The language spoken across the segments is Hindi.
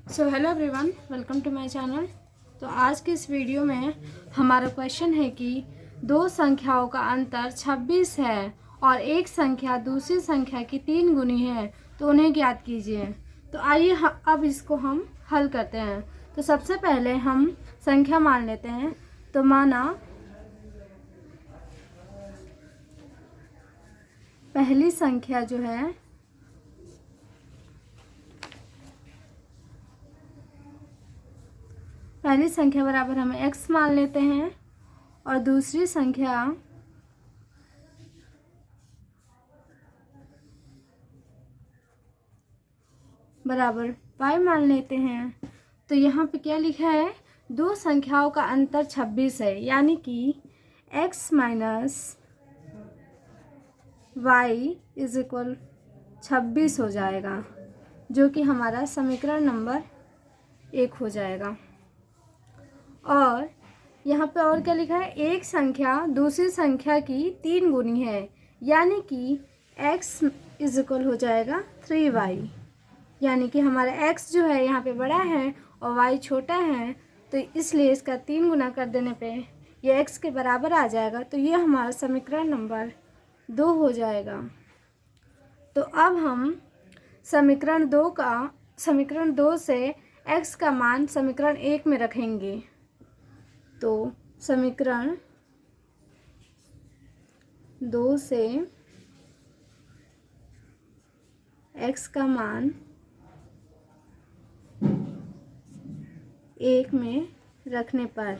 So hello everyone, welcome to my channel. तो आज के इस वीडियो में हमारा क्वेश्चन है कि दो संख्याओं का अंतर 26 है और एक संख्या दूसरी संख्या की 3 गुनी है, तो उन्हें ज्ञात कीजिए। तो आइए अब इसको हम हल करते हैं। तो सबसे पहले हम संख्या मान लेते हैं। तो माना पहली संख्या जो है पहली संख्या बराबर हम x मान लेते हैं और दूसरी संख्या बराबर y मान लेते हैं। तो यहाँ पे क्या लिखा है, दो संख्याओं का अंतर 26 है, यानी कि x minus y is equal 26 हो जाएगा, जो कि हमारा समीकरण नंबर 1 हो जाएगा। और यहाँ पे और क्या लिखा है, एक संख्या दूसरी संख्या की 3 गुनी है, यानी कि x इज इक्वल हो जाएगा 3y, यानी कि हमारा x जो है यहाँ पे बड़ा है और y छोटा है, तो इसलिए इसका 3 गुना कर देने पे ये x के बराबर आ जाएगा। तो ये हमारा समीकरण नंबर 2 हो जाएगा। तो अब हम समीकरण 2 से x का मान समीकरण 1 में रखेंगे। तो समीकरण 2 से x का मान 1 में रखने पर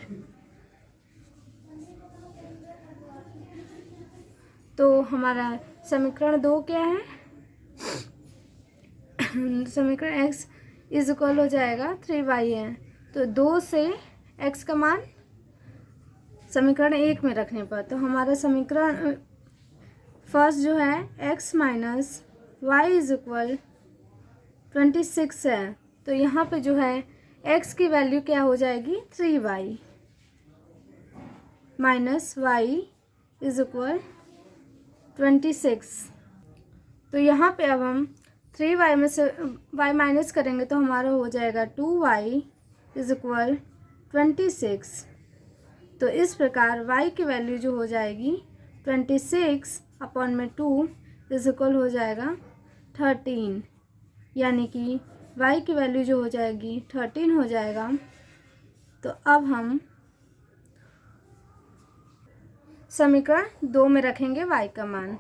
तो हमारा समीकरण 2 क्या है, समीकरण x इज इक्वल हो जाएगा 3y है। तो 2 से x का मान समीकरण 1 में रखने पर तो हमारा समीकरण फर्स्ट जो है x minus y is equal 26 है। तो यहाँ पे जो है x की वैल्यू क्या हो जाएगी, 3y minus y is equal 26। तो यहाँ पे अब हम 3y में से y माइनस करेंगे तो हमारा हो जाएगा 2y इज इक्वल 26। तो इस प्रकार y की वैल्यू जो हो जाएगी 26 अपॉन में 2 इज इक्वल हो जाएगा 13, यानी कि y की वैल्यू जो हो जाएगी 13 हो जाएगा। तो अब हम समीकरण 2 में रखेंगे y का मान।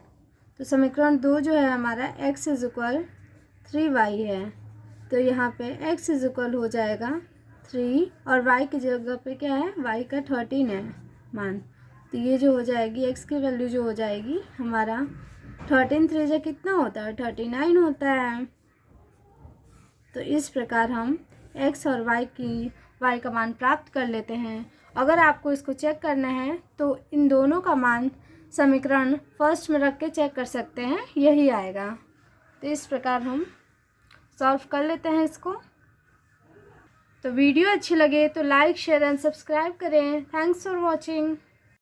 तो समीकरण 2 जो है हमारा x इज इक्वल 3y है। तो यहाँ पे x इज इक्वल हो जाएगा 3 और y की जगह पे क्या है, y का 13 है मान। तो ये जो हो जाएगी x की वैल्यू जो हो जाएगी हमारा 13 3 जा कितना होता है, 39 होता है। तो इस प्रकार हम x और y का मान प्राप्त कर लेते हैं। अगर आपको इसको चेक करना है तो इन दोनों का मान समीकरण फर्स्ट में रख के चेक कर सकते हैं, यही आएगा। तो इस प्रकार हम सॉल्व कर लेते हैं इसको। तो वीडियो अच्छी लगे तो लाइक शेयर एंड सब्सक्राइब करें। Thanks for watching.